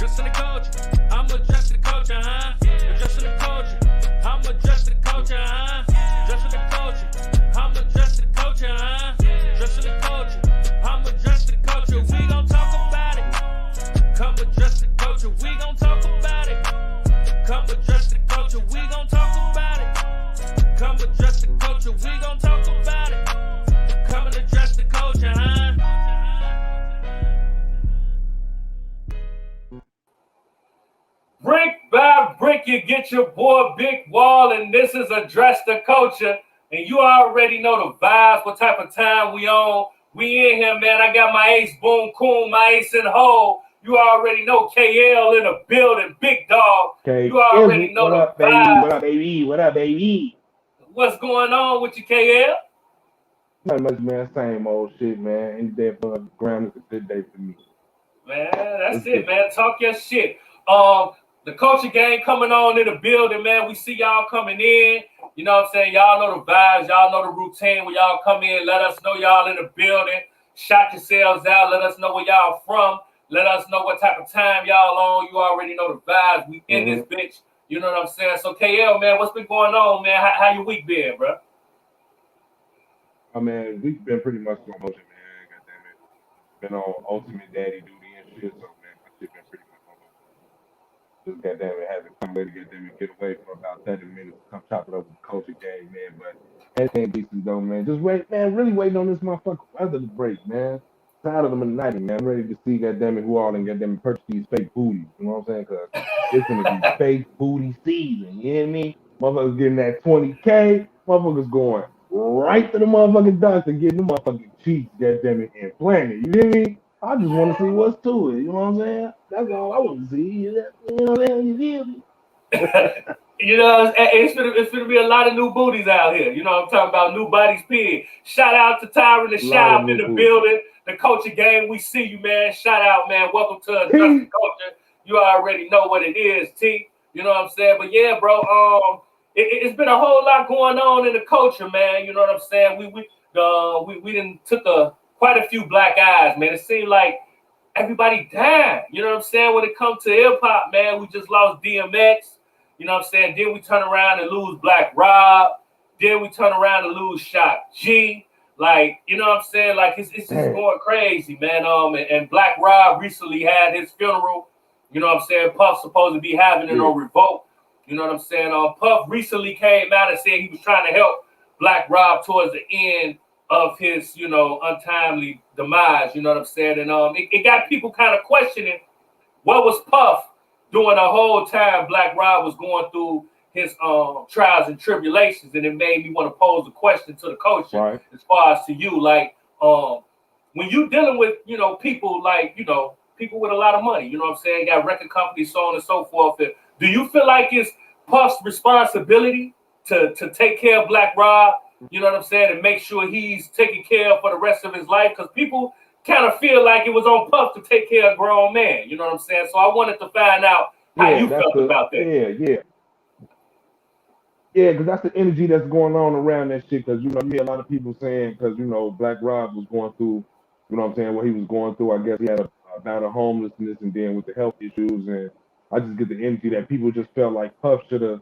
Addressing the culture. I'm addressing the culture, huh? Addressing the culture. I'm addressing the culture, huh? Addressing the culture. I'm addressing the culture, huh? Addressing the culture. I'm addressing the culture. We gon' talk about it. Come address the culture. We gon' talk about it. Come address the culture. We gon' talk about it. Come address the culture. We gon' talk about it. Come and address the culture, huh? Brick by brick, you get your boy Big Wall, and this is Address the Culture. And you already know the vibes, what type of time we on. We in here, man. I got my ace boom coon, my ace in hole. You already know K.l in the building, big dog. You already know the vibes. What up, baby? What up, baby? What's going on with you, K.l? Not much, man. Same old shit, man. Any day for the ground is a good day for me. Man, that's it, man. Talk your shit. The culture game coming on in the building, man. We see y'all coming in. You know what I'm saying? Y'all know the vibes. Y'all know the routine. When y'all come in, let us know y'all in the building. Shout yourselves out. Let us know where y'all from. Let us know what type of time y'all on. You already know the vibes. We in this bitch. You know what I'm saying? So, K.l, man, what's been going on, man? How your week been, bro? Oh, man, we've been pretty much on motion, man. Goddamn it. Been on ultimate daddy duty and shit, so, man, my shit been pretty much on motion. Just goddamn it, having some way to get away for about 30 minutes to come chop it up with the culture game, man. But everything decent, though, man. Just wait, man, really waiting on this motherfucking weather to break, man. Tired of them tonight, man. I'm ready to see, goddamn it, who all and goddamn it purchase these fake booties. You know what I'm saying? Because it's going to be fake booty season. You hear me? Motherfuckers getting that 20K. Motherfuckers going right to the motherfucking doctor getting the motherfucking cheeks, goddamn it, implanted. You hear me? I just want to see what's to it. You know what I'm saying? That's all I want to see. You know what I'm saying? You feel me? You know, it's gonna be a lot of new booties out here. You know what I'm talking about? New bodies, pig. Shout out to Tyron the Shop in the building. The culture game, we see you, man. Shout out, man. Welcome to Address the Culture. You already know what it is, T. You know what I'm saying? But yeah, bro, it's been a whole lot going on in the culture, man. You know what I'm saying? We done took quite a few black eyes, man. It seemed like everybody died. You know what I'm saying? When it comes to hip hop, man, we just lost DMX. You know what I'm saying? Then we turn around and lose Black Rob. Then we turn around and lose Shock G. Like, you know what I'm saying? Like, it's just going crazy, man. And Black Rob recently had his funeral. You know what I'm saying? Puff's supposed to be having it on Revolt. You know what I'm saying? Puff recently came out and said he was trying to help Black Rob towards the end of his, you know, untimely demise. You know what I'm saying? And it got people kind of questioning what was Puff doing the whole time Black Rob was going through his trials and tribulations, and it made me want to pose a question to the culture as far as to you, like when you dealing with, you know, people like, you know, people with a lot of money, you know what I'm saying, got record companies, so on and so forth. And do you feel like it's Puff's responsibility to take care of Black Rob, you know what I'm saying, and make sure he's taken care of for the rest of his life? Because people kind of feel like it was on Puff to take care of a grown man, you know what I'm saying? So I wanted to find out how you felt about that. Yeah, because that's the energy that's going on around that shit. Because, you know, you hear a lot of people saying, because, you know, Black Rob was going through, you know what I'm saying, what he was going through. I guess he had a bout of homelessness and then with the health issues. And I just get the energy that people just felt like Puff should have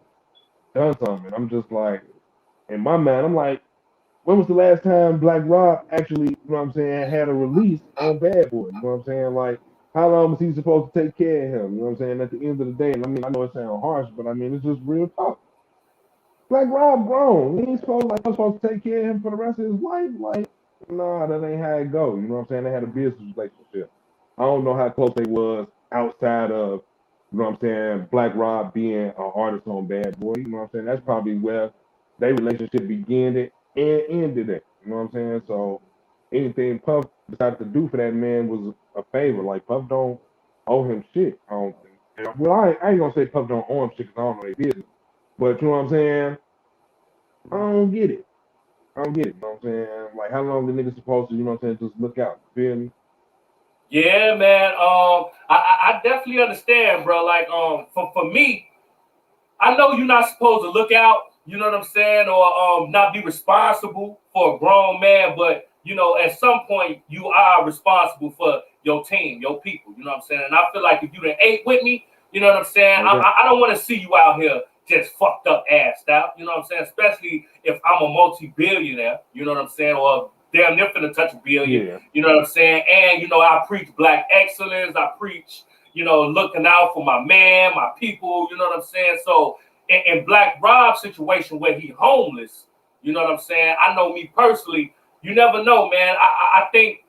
done something. I'm just like, in my mind, I'm like, when was the last time Black Rob actually, you know what I'm saying, had a release on Bad Boy? You know what I'm saying? Like, how long was he supposed to take care of him? You know what I'm saying? At the end of the day, and I mean, I know it sounds harsh, but I mean, it's just real talk. Black Rob grown. He ain't supposed to take care of him for the rest of his life. Like, nah, that ain't how it go. You know what I'm saying? They had a business relationship. I don't know how close they was outside of, you know what I'm saying, Black Rob being an artist on Bad Boy. You know what I'm saying? That's probably where their relationship began it and ended it. You know what I'm saying? So anything Puff decided to do for that man was a favor. Like, Puff don't owe him shit. I don't think. Well, I ain't gonna say Puff don't owe him shit because I don't know their business. But you know what I'm saying? I don't get it. You know what I'm saying? Like, how long the nigga supposed to, you know what I'm saying, just look out? You feel me? Yeah, man. I definitely understand, bro. Like, for me, I know you're not supposed to look out, you know what I'm saying, or not be responsible for a grown man, but you know, at some point you are responsible for your team, your people. You know what I'm saying? And I feel like if you done ate with me, you know what I'm saying? I don't want to see you out here just fucked up, assed out. You know what I'm saying? Especially if I'm a multi-billionaire. You know what I'm saying? Or damn near finna touch $1 billion. Yeah. You know what I'm saying? And, you know, I preach black excellence. I preach, you know, looking out for my man, my people. You know what I'm saying? So in Black Rob's situation where he homeless, you know what I'm saying? I know me personally, you never know, man. I think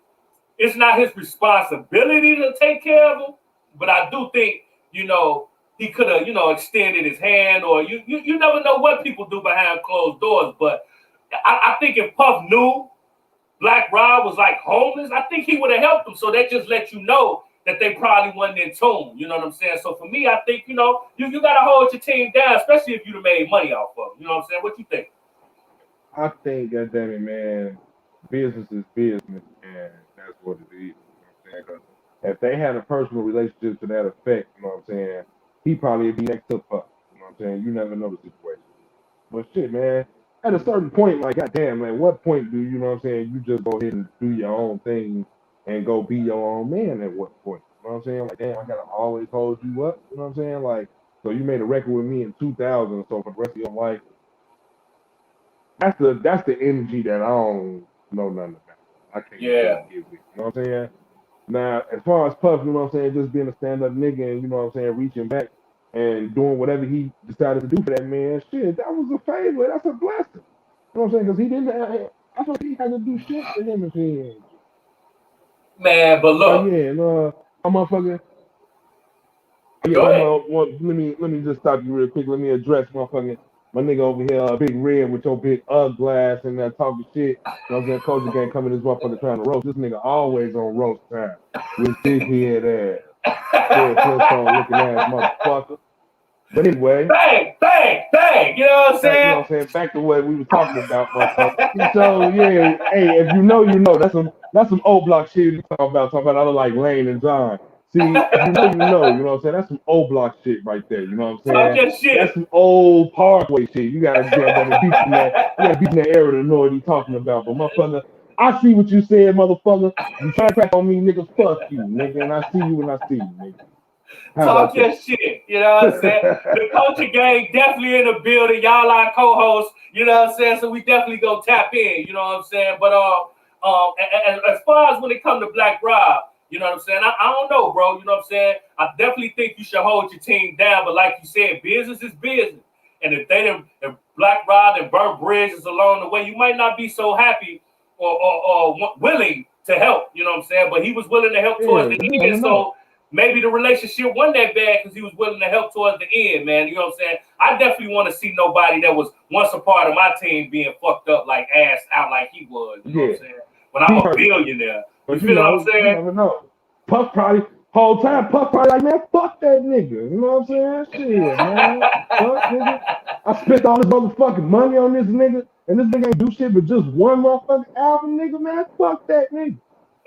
it's not his responsibility to take care of him, but I do think, you know, he could have, you know, extended his hand, or you never know what people do behind closed doors. But I think if Puff knew Black Rob was like homeless, I think he would have helped him. So that just let you know that they probably wasn't in tune. You know what I'm saying? So for me, I think, you know, you got to hold your team down, especially if you've made money off of them. You know what I'm saying? What you think? I think, goddamn it, man, business is business, and that's what it is. You know what I'm saying? 'Cause if they had a personal relationship to that effect, you know what I'm saying, he probably would be next to Puff. You know what I'm saying? You never know the situation. But shit, man, at a certain point, like, goddamn, man, what point do you know what I'm saying? You just go ahead and do your own thing and go be your own man at what point? You know what I'm saying? Like, damn, I gotta always hold you up. You know what I'm saying? Like, so you made a record with me in 2000, so for the rest of your life, that's the energy that I don't know nothing about. I can't really Yeah. get with. You know what I'm saying? Now, as far as Puff, you know what I'm saying, just being a stand-up nigga and, you know what I'm saying, reaching back and doing whatever he decided to do for that man, shit, that was a favor. That's a blessing. You know what I'm saying? Because he didn't have, I thought he had to do shit for him if he ain't. Man, but Oh, look, yeah, and, my motherfucker, yeah, go ahead. let me just stop you real quick. Let me address motherfucking my nigga over here, Big Red, with your big glass and that talking shit. You know what I'm saying? Culture gang coming this motherfucker trying to roast. This nigga always on roast time with his head ass. Fred Flintstone looking ass motherfucker. But anyway, Bang, bang, bang. You know what I'm back, you know saying? what I'm saying, back to what we were talking about, motherfucker. So yeah, hey, if you know, you know. That's some old block shit you talking about I look like Lane and John. See, if you know, you know, you know what I'm saying? That's some old block shit right there, you know what I'm Talk saying? your That's shit. some old Parkway shit. You gotta get that beat in that, you gotta beat in that area to know what he's talking about. But motherfucker, I see what you said, motherfucker. You try to crack on me, nigga, fuck you, nigga, and I see you when I see you, nigga. How Talk about your that? shit. You know what I'm saying? The culture gang definitely in the building. Y'all our co-hosts. You know what I'm saying? So we definitely go tap in. You know what I'm saying? But and as far as when it comes to Black Rob, you know what I'm saying? I don't know, bro. You know what I'm saying? I definitely think you should hold your team down. But like you said, business is business. And if Black Rob and burn bridges along the way, you might not be so happy or willing to help. You know what I'm saying? But he was willing to help towards Yeah, the but you end. never know. So maybe the relationship wasn't that bad because he was willing to help towards the end, man. You know what I'm saying? I definitely want to see nobody that was once a part of my team being fucked up, like ass out like he was. You know what I'm Yeah, saying? When I'm he a hurt. billionaire. You But you feel what I'm know, you saying? never know. Puff probably whole time Puff probably like, man, fuck that nigga. You know what I'm saying? Shit, man. Fuck nigga. I spent all this motherfucking money on this nigga, and this nigga ain't do shit but just one motherfucking album, nigga, man. Fuck that nigga.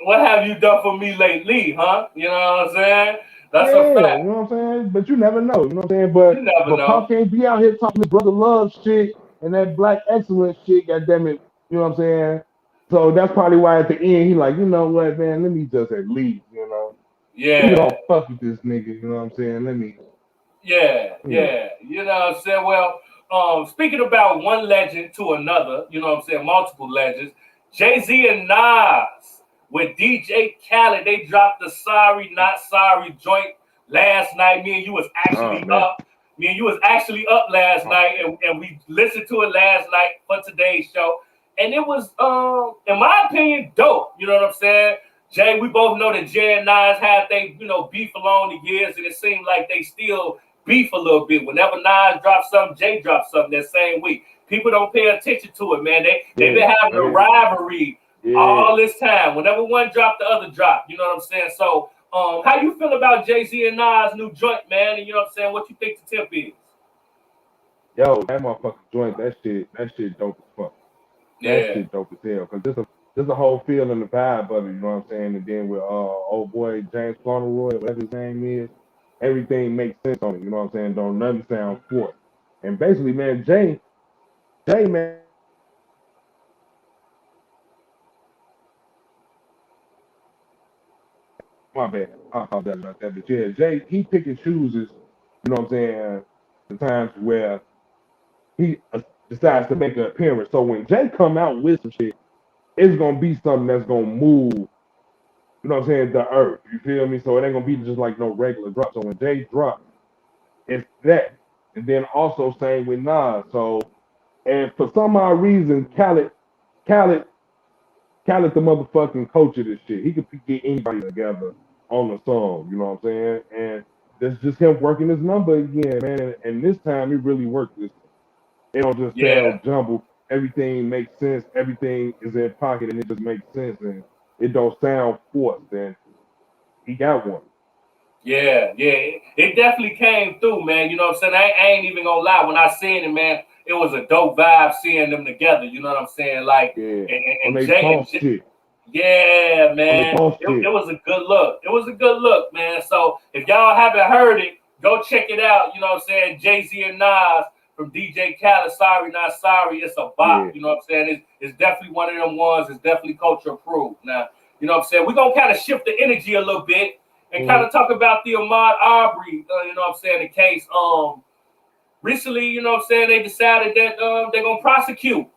What have you done for me lately, huh? You know what I'm saying? That's a Yeah, you fact. know what I'm saying? But you never know, you know what I'm saying? You never But Puff know. can't be out here talking brother love shit and that black excellence shit, goddamn it. You know what I'm saying? So that's probably why at the end he like, you know what, man, let me just at least, you know. Let me Yeah. don't fuck with this nigga, you know what I'm saying? Let me, Yeah, you know. yeah. You know what I'm saying? Well, speaking about one legend to another, you know what I'm saying? Multiple legends. Jay-Z and Nas with DJ Khaled, they dropped the Sorry Not Sorry joint last night. Me and you was Oh actually man. up. Me and you was actually up last Oh night, and we listened to it last night for today's show. And it was, in my opinion, dope. You know what I'm saying? Jay, we both know that Jay and Nas had they, you know, beef along the years, and it seemed like they still beef a little bit. Whenever Nas drops something, Jay drops something that same week. People don't pay attention to it, man. They've yeah, been having a yeah, rivalry yeah. all this time. Whenever one dropped, the other dropped. You know what I'm saying? So, how you feel about Jay-Z and Nas' new joint, man? And you know what I'm saying? What you think the tip is? Yo, that motherfucking joint, that shit dope as fuck. That Yeah. shit dope as hell. Cause there's a whole feel and the vibe of it, you know what I'm saying? And then with old boy James Conroy, whatever his name is, everything makes sense on it, you know what I'm saying? Don't nothing sound forced. And basically, man, Jay, man, My bad. I apologize about that. But yeah, Jay, he pick and chooses, you know what I'm saying, the times where he decides to make an appearance. So when Jay come out with some shit, it's gonna be something that's gonna move, you know what I'm saying, the earth. You feel me? So it ain't gonna be just like no regular drop. So when Jay drops, it's that. And then also same with Nas. So and for some odd reason, Khaled Khaled the motherfucking coach of this shit. He could get anybody together on the song, you know what I'm saying? And that's just him working his number again, man. And this time he really worked this. It don't just Yeah. sound jumbled. Everything makes sense. Everything is in pocket, and it just makes sense. And it don't sound forced. And he got one. Yeah, it definitely came through, man. You know what I'm saying? I ain't even gonna lie. When I seen it, man, it was a dope vibe seeing them together. You know what I'm saying? Like, Yeah. On and they Jay boss shit. yeah, On they man. boss It shit. was a good look. It was a good look, man. So if y'all haven't heard it, go check it out. You know what I'm saying? Jay-Z and Nas from DJ Khaled, Sorry Not Sorry. It's a bop. Yeah. You know what I'm saying? It's definitely one of them ones. It's definitely culture approved. Now, you know what I'm saying? We're going to kind of shift the energy a little bit and kind of talk about the Ahmaud Arbery, you know what I'm saying, the case. Recently, you know what I'm saying, they decided that they're going to prosecute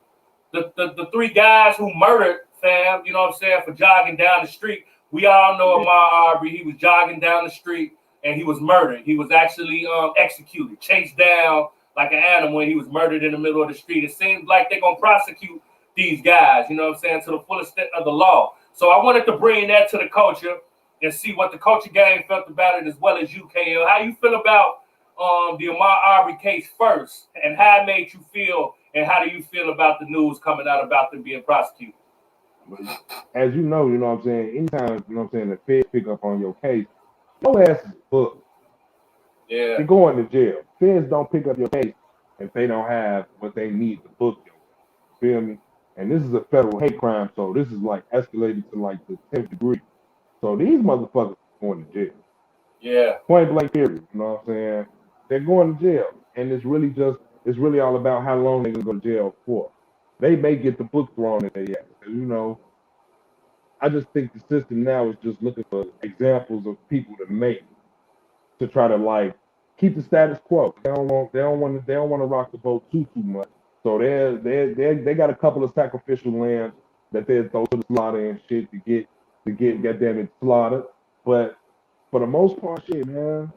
the three guys who murdered fam, you know what I'm saying, for jogging down the street. We all know Ahmaud Arbery. He was jogging down the street and he was murdered. He was actually executed, chased down like an animal, and he was murdered in the middle of the street. It seems like they're going to prosecute these guys, you know what I'm saying, to the fullest extent of the law. So I wanted to bring that to the culture and see what the culture game felt about it, as well as you, K.l. How you feel about the Ahmaud Arbery case first, and how it made you feel, and how do you feel about the news coming out about them being prosecuted? As you know what I'm saying, anytime, you know what I'm saying, the Fed pick up on your case, your ass is booked. Yeah, You're going to jail. Feds don't pick up your case if they don't have what they need to book you. Feel me? And this is a federal hate crime, so this is like escalated to like the 10th degree. So these motherfuckers are going to jail. yeah, Point blank period. You know what I'm saying? They're going to jail. And it's really all about how long they're gonna go to jail for. They may get the book thrown at their ass. You know, I just think the system now is just looking for examples of people to make to try to like keep the status quo. They don't want to rock the boat too much. So they got a couple of sacrificial lambs that they throw to the slaughter and shit to get goddamn it slaughtered. But for the most part, shit, man,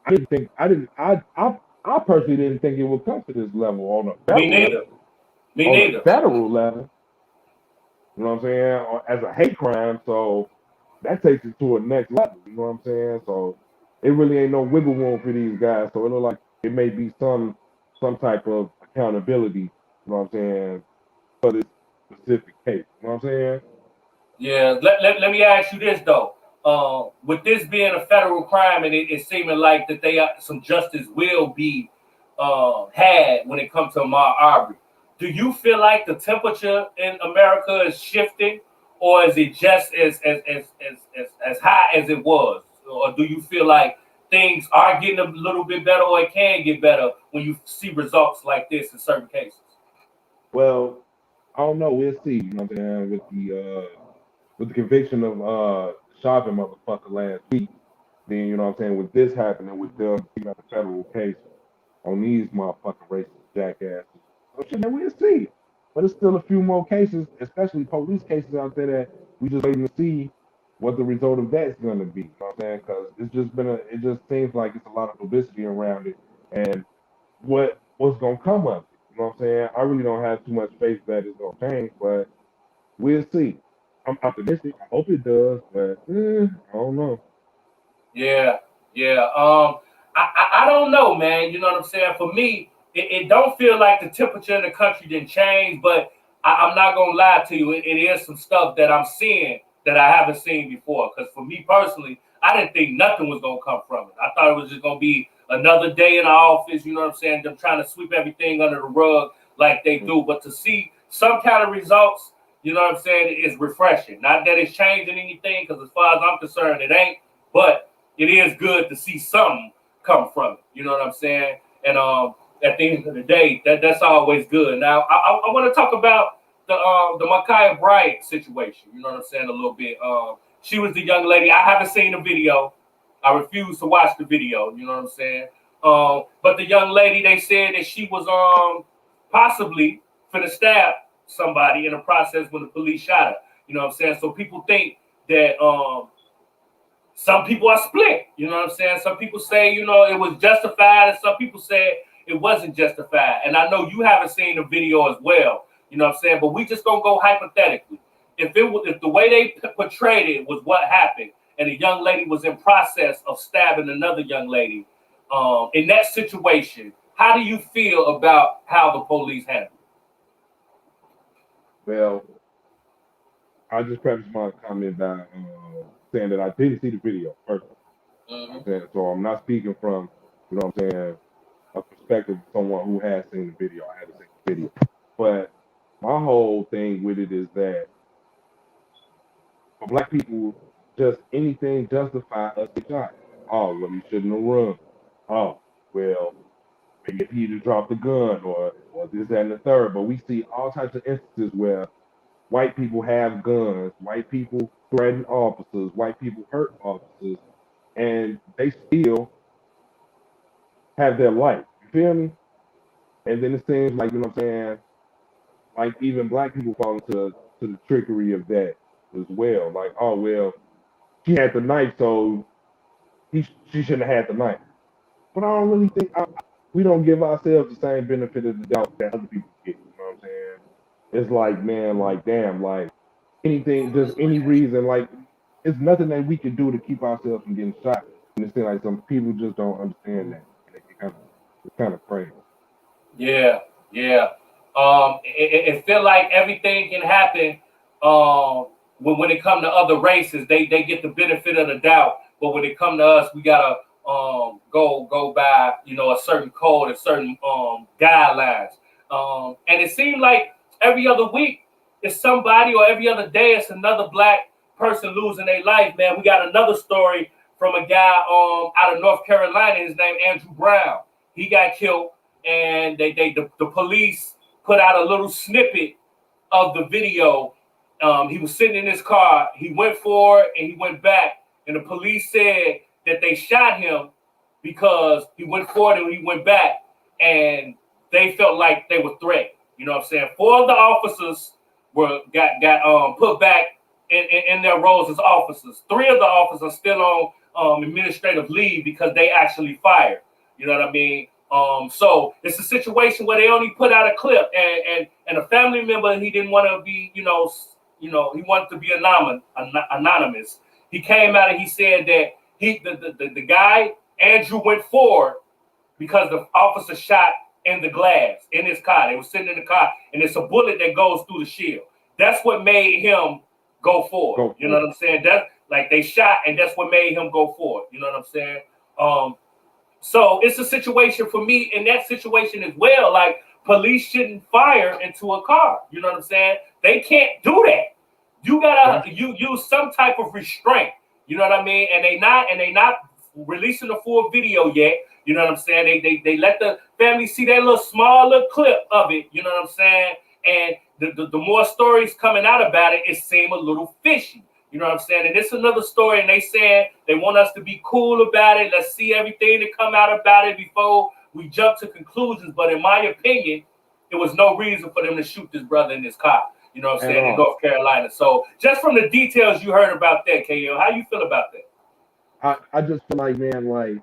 I didn't think I personally didn't think it would come to this level on a me federal level. neither. Me On a neither. federal level, you know what I'm saying? As a hate crime, so that takes it to a next level. You know what I'm saying? So it really ain't no wiggle room for these guys. So it look like it may be some type of accountability. You know what I'm saying, for this specific case. You know what I'm saying? Yeah, let me ask you this though. With this being a federal crime, and it seeming like that some justice will be had when it comes to Ahmaud Arbery, do you feel like the temperature in America is shifting, or is it just as high as it was, or do you feel like things are getting a little bit better, or it can get better when you see results like this in certain cases? Well, I don't know. We'll see. You know what I'm saying? With the conviction of Chauvin motherfucker last week, then you know what I'm saying, with this happening with them taking out the federal case on these motherfucking racist jackasses. So shit, man, we'll see. But it's still a few more cases, especially police cases out there that we just waiting to see what the result of that's gonna be. You know what I'm saying? Because it just seems like it's a lot of publicity around it, and what's gonna come of it. You know what I'm saying? I really don't have too much faith that it's gonna change, but we'll see. I'm optimistic. I hope it does, but I don't know. Yeah, yeah. I don't know, man. You know what I'm saying? For me, it don't feel like the temperature in the country didn't change, but I'm not gonna lie to you. It is some stuff that I'm seeing that I haven't seen before. Because for me personally, I didn't think nothing was gonna come from it. I thought it was just gonna be another day in the office. You know what I'm saying? Them trying to sweep everything under the rug like they do. But to see some kind of results, you know what I'm saying, is refreshing. Not that it's changing anything, because as far as I'm concerned, it ain't. But it is good to see something come from it. You know what I'm saying? And at the end of the day, that's always good. Now I want to talk about the Ma'Khia Bryant situation. You know what I'm saying, a little bit. She was the young lady. I haven't seen the video. I refuse to watch the video. You know what I'm saying? But the young lady, they said that she was possibly finna stab somebody in the process when the police shot her. You know what I'm saying? So people think that some people are split. You know what I'm saying? Some people say, you know, it was justified, and some people say it wasn't justified. And I know you haven't seen the video as well. You know what I'm saying? But we just gonna go hypothetically. If the way they portrayed it was what happened, and a young lady was in process of stabbing another young lady, in that situation, how do you feel about how the police handled it? Well, I just preface my comment by saying that I didn't see the video first. So I'm not speaking from, you know what I'm saying, a perspective of someone who has seen the video. I haven't seen the video. But my whole thing with it is that for black people, just anything justify us to shot. Oh, well, he shouldn't have run. Oh, well, maybe if he'd have dropped the gun or this, that, and the third. But we see all types of instances where white people have guns, white people threaten officers, white people hurt officers, and they still have their life. You feel me? And then it seems like, you know what I'm saying, like even black people fall into the trickery of that as well. Like, oh well, she had the knife, so she shouldn't have had the knife. But I don't really think we don't give ourselves the same benefit of the doubt that other people get. You know what I'm saying? It's like, man, like damn, like anything, just any reason, like it's nothing that we can do to keep ourselves from getting shot. And it seems like some people just don't understand that. It's kind of crazy. Yeah, yeah. It feel like everything can happen. When it come to other races, they get the benefit of the doubt. But when it come to us, we gotta go by, you know, a certain code and certain guidelines. And it seemed like every other week it's somebody, or every other day it's another black person losing their life. Man, we got another story from a guy out of North Carolina. His name Andrew Brown. He got killed, and the police put out a little snippet of the video. He was sitting in his car. He went for it and he went back, and the police said that they shot him because he went for it and he went back, and they felt like they were threatened. You know what I'm saying? 4 of the officers got put back in their roles as officers. 3 of the officers are still on administrative leave because they actually fired. You know what I mean? So it's a situation where they only put out a clip, and a family member, he didn't want to be, he wanted to be anonymous. He came out and he said that the guy Andrew went forward because the officer shot in the glass in his car. They were sitting in the car, and it's a bullet that goes through the shield. That's what made him go forward. You know what I'm saying? That's like they shot, and that's what made him go forward. You know what I'm saying? So it's a situation for me in that situation as well. Like police shouldn't fire into a car. You know what I'm saying? They can't do that. You gotta use some type of restraint. You know what I mean? And they not releasing the full video yet. You know what I'm saying? They let the family see that small little clip of it. You know what I'm saying? And the more stories coming out about it, it seemed a little fishy. You know what I'm saying? And this is another story, and they said they want us to be cool about it. Let's see everything that come out about it before we jump to conclusions. But in my opinion, it was no reason for them to shoot this brother in his car. You know what I'm saying? In North Carolina. So just from the details you heard about that, K.l, how you feel about that? I just feel like, man, like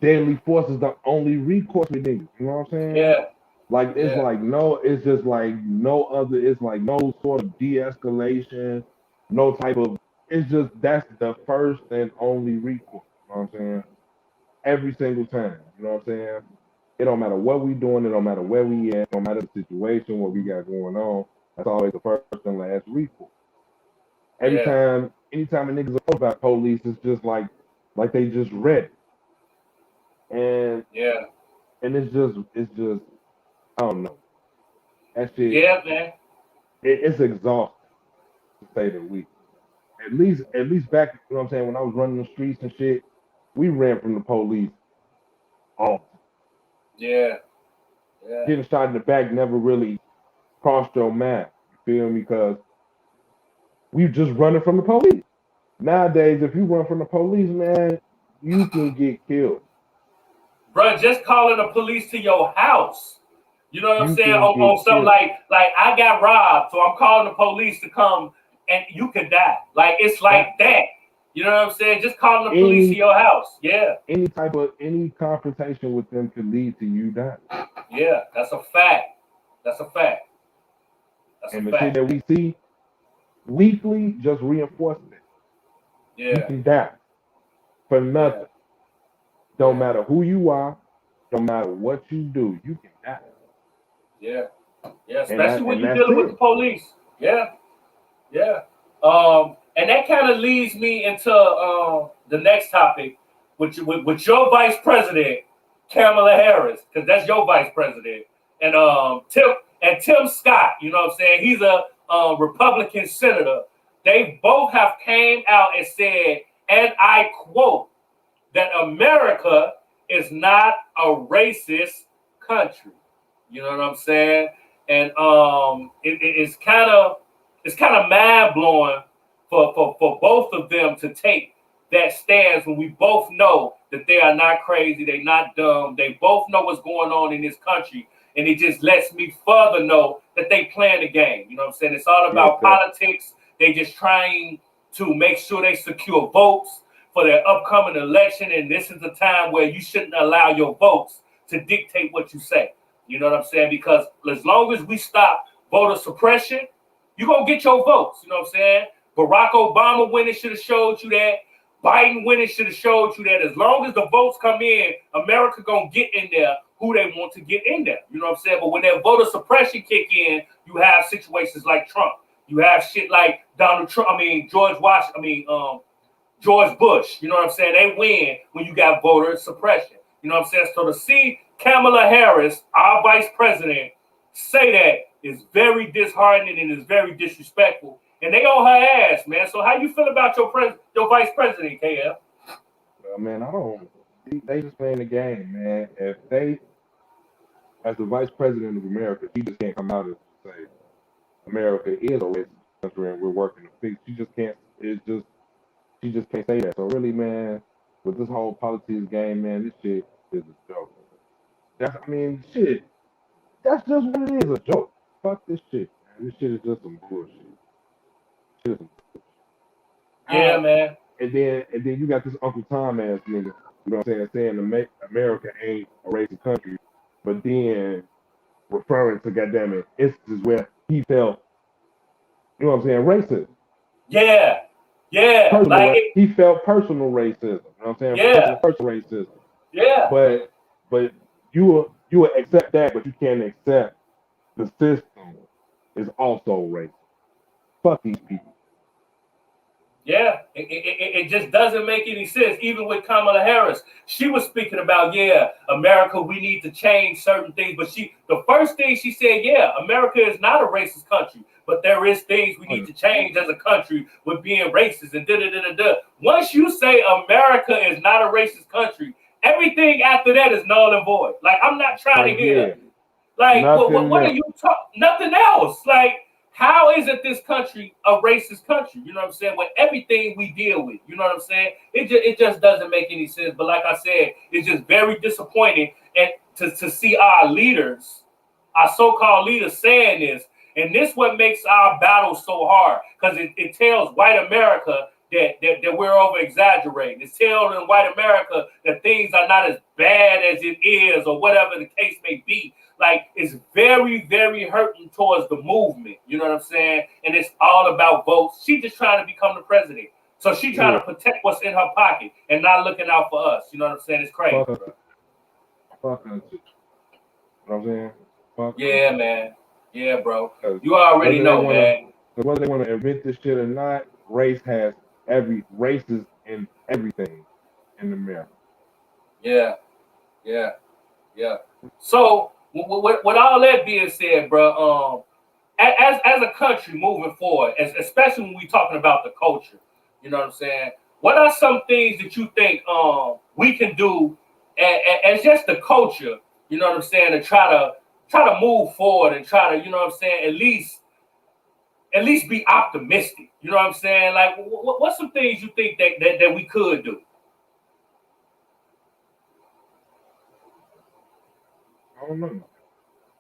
deadly force is the only recourse we need. You know what I'm saying? Yeah. Like it's like no, it's just like no other. It's like no sort of de-escalation, no type of. It's just that's the first and only recourse. You know what I'm saying? Every single time. You know what I'm saying? It don't matter what we doing. It don't matter where we at. It don't matter the situation, what we got going on. That's always the first and last recourse. Anytime a niggas are about police, it's just like they just ready. And it's just I don't know. That shit. Yeah, man. It's exhausting to say the least. At least back, you know what I'm saying, when I was running the streets and shit, we ran from the police all. Yeah. Getting shot in the back never really crossed your mind. You feel me? Because We just running from the police. Nowadays, if you run from the police, man, you can get killed. Bro, just calling the police to your house. You know what I'm You saying? can On get something killed. like I got robbed, so I'm calling the police to come and you could die. Like it's like that. You know what I'm saying? Just calling the police to your house. Yeah. Any confrontation with them could lead to you dying. Yeah, that's a fact. That's a fact. That's a And the shit fact. that we see weekly just reinforces it. You Yeah. can die for Yeah. nothing. Don't matter who you are, don't matter what you do, you can die. Yeah. Yeah. And Especially when you're that's dealing with the it. police. Yeah. Yeah. And that kind of leads me into the next topic, with your vice president, Kamala Harris, because that's your vice president, and Tim Scott. You know what I'm saying? He's a Republican senator. They both have came out and said, and I quote, that America is not a racist country. You know what I'm saying? And it's kind of mind blowing for both of them to take that stance when we both know that they are not crazy, they're not dumb, they both know what's going on in this country, and it just lets me further know that they playing the game. You know what I'm saying? It's all about politics. They just trying to make sure they secure votes for their upcoming election, and this is the time where you shouldn't allow your votes to dictate what you say. You know what I'm saying? Because as long as we stop voter suppression, you're going to get your votes. You know what I'm saying? Barack Obama winning should have showed you that. Biden winning should have showed you that. As long as the votes come in, America going to get in there who they want to get in there. You know what I'm saying? But when that voter suppression kick in, you have situations like Trump. You have shit like Donald Trump. George Washington. George Bush. You know what I'm saying? They win when you got voter suppression. You know what I'm saying? So to see Kamala Harris, our vice president, say that is very disheartening and is very disrespectful. And they on her ass, man. So how you feel about your vice president, KL? Well, man, I don't. They just playing the game, man. If they, as the vice president of America, she just can't come out and say America is a racist country and we're working to fix. She just can't. She just can't say that. So really, man, with this whole politics game, man, this shit is a joke. Shit. That's just what it is, a joke. Fuck this shit, man. This shit is just some bullshit. Shit is some Yeah, man. And then you got this Uncle Tom ass nigga, you know what I'm saying America ain't a racist country, but then referring to goddamn it instances where he felt, you know what I'm saying, racist. Yeah. Yeah. He felt personal racism. You know what I'm saying? Yeah. Personal racism. Yeah. But you will accept that, but you can't accept the system is also racist. Fuck these people. Yeah, it just doesn't make any sense. Even with Kamala Harris, she was speaking about, yeah, America, we need to change certain things. But the first thing she said, yeah, America is not a racist country, but there is things we need to change as a country with being racist and da-da-da-da-da. Once you say America is not a racist country, everything after that is null and void. Like, I'm not trying to hear that. Like, what are you talking? Nothing else. Like, how is it this country a racist country? You know what I'm saying? With everything we deal with, you know what I'm saying? It just doesn't make any sense. But like I said, it's just very disappointing and to see our leaders, our so-called leaders saying this. And this what makes our battle so hard, because it tells white America that we're over exaggerating. It's telling white America that things are not as bad as it is, or whatever the case may be. Like, it's very, very hurting towards the movement. You know what I'm saying? And it's all about votes. She just trying to become the president. So she trying to protect what's in her pocket and not looking out for us. You know what I'm saying? It's crazy. Fuck us. You know what I'm saying? Yeah, man. Yeah, bro. You already know, man. Whether they want to admit this shit or not, race is in everything in America. Yeah. So with all that being said, bro, as a country moving forward, especially when we talking about the culture, you know what I'm saying? What are some things that you think we can do as just the culture, you know what I'm saying, to try to move forward and try to, you know what I'm saying, at least at least be optimistic. You know what I'm saying? Like, what's some things you think that we could do? I don't know.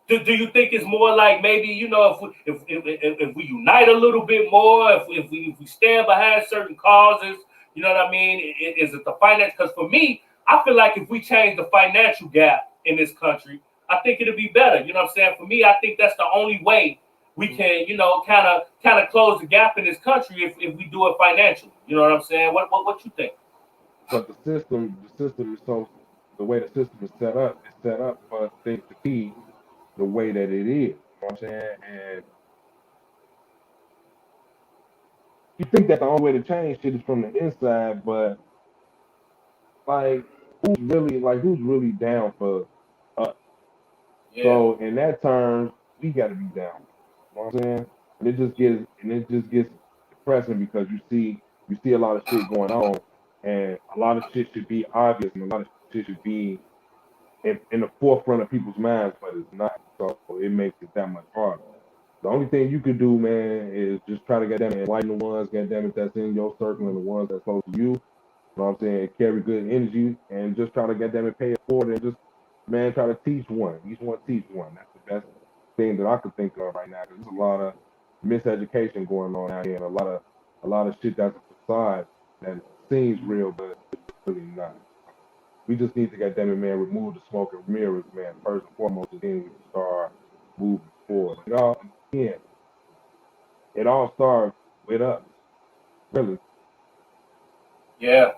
Do you think it's more like maybe, you know, if we unite a little bit more, if we stand behind certain causes, you know what I mean? Is it the finance? Because for me, I feel like if we change the financial gap in this country, I think it'll be better. You know what I'm saying? For me, I think that's the only way we can, you know, kind of close the gap in this country if we do it financially. You know what I'm saying? What you think? But the system is so, the way the system is set up for things to be the way that it is. You know what I'm saying? And you think that the only way to change shit is from the inside, but like who's really down for us? Yeah. So in that terms, we gotta be down. You know what I'm saying? And it just gets depressing because you see a lot of shit going on, and a lot of shit should be obvious and a lot of shit should be in the forefront of people's minds, but it's not. So it makes it that much harder. The only thing you could do, man, is just try to enlighten the ones, that's in your circle and the ones that's close to you. You know what I'm saying? Carry good energy and just try to pay it forward and just, man, try to teach one. Each one teach one. That's the best thing that I could think of right now. Because there's a lot of miseducation going on out here and a lot of shit that's a facade that seems real, but it's really not. We just need to, man, remove the smoke and mirrors, man, first and foremost, and then we can start moving forward. It all starts with us, really. Yeah,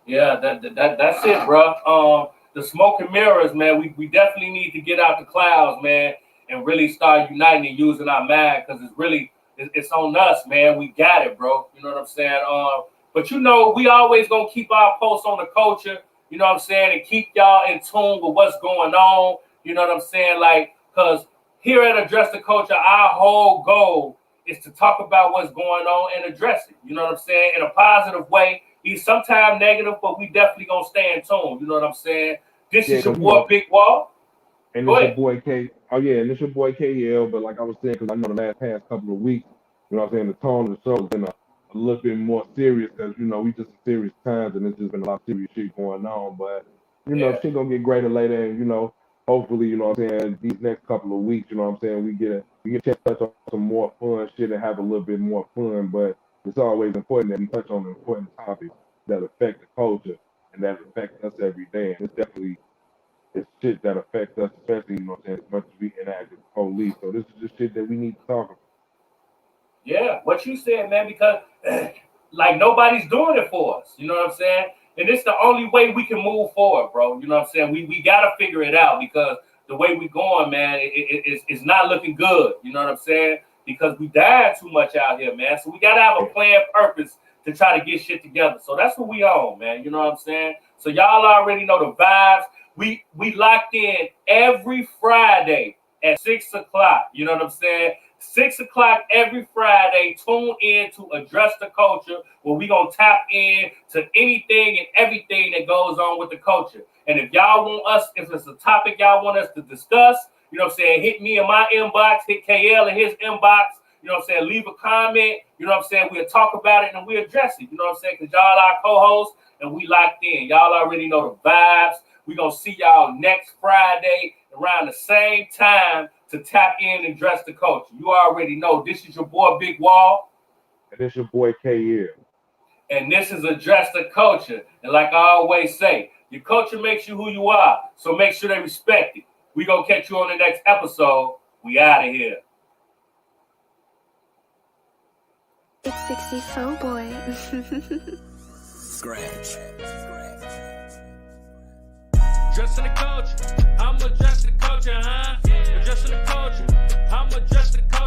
that's it, bro. The smoke and mirrors, man. We definitely need to get out the clouds, man, and really start uniting and using our mind because it's on us, man. We got it, bro. You know what I'm saying? But you know, we always gonna keep our posts on the culture. You know what I'm saying, and keep y'all in tune with what's going on. You know what I'm saying, like, because here at Address the Culture, our whole goal is to talk about what's going on and address it. You know what I'm saying, in a positive way. He's sometimes negative, but we definitely gonna stay in tune. You know what I'm saying? This is your boy Big Wall. And it's your boy K. Oh yeah, and it's your boy K.l. But like I was saying, because I know the past couple of weeks, you know what I'm saying, the tone of the show has been a little bit more serious because, you know, we just in serious times and it's just been a lot of serious shit going on. But, you know, shit gonna get greater later and, you know, hopefully, you know what I'm saying, these next couple of weeks, you know what I'm saying, we get a chance to touch on some more fun shit and have a little bit more fun. But it's always important that we touch on the important topics that affect the culture and that affect us every day. And it's shit that affects us, especially, you know what I'm saying, as much as we interact with the police. So this is just shit that we need to talk about. Yeah, what you said, man, because like nobody's doing it for us. You know what I'm saying? And it's the only way we can move forward, bro. You know what I'm saying? We gotta figure it out because the way we going, man, it's not looking good. You know what I'm saying? Because we died too much out here, man. So we gotta have a plan, purpose to try to get shit together. So that's what we on, man. You know what I'm saying? So y'all already know the vibes. We locked in every Friday at 6 o'clock. You know what I'm saying? 6 o'clock every Friday. Tune in to Address the Culture, where we gonna tap in to anything and everything that goes on with the culture. And if y'all want us, if it's a topic y'all want us to discuss, you know what I'm saying, hit me in my inbox, hit KL in his inbox. You know what I'm saying? Leave a comment. You know what I'm saying? We'll talk about it and we'll address it. You know what I'm saying? Because y'all our co-hosts and we locked in. Y'all already know the vibes. We're going to see y'all next Friday around the same time to tap in and address the culture. You already know. This is your boy, Big Wall. And this is your boy, K.l. And this is Address the Culture. And like I always say, your culture makes you who you are. So make sure they respect it. We're going to catch you on the next episode. We out of here. It's 64 boy. Scratch. Addressing the culture. I'm addressing the culture, huh? Addressing the culture. I'm addressing the culture.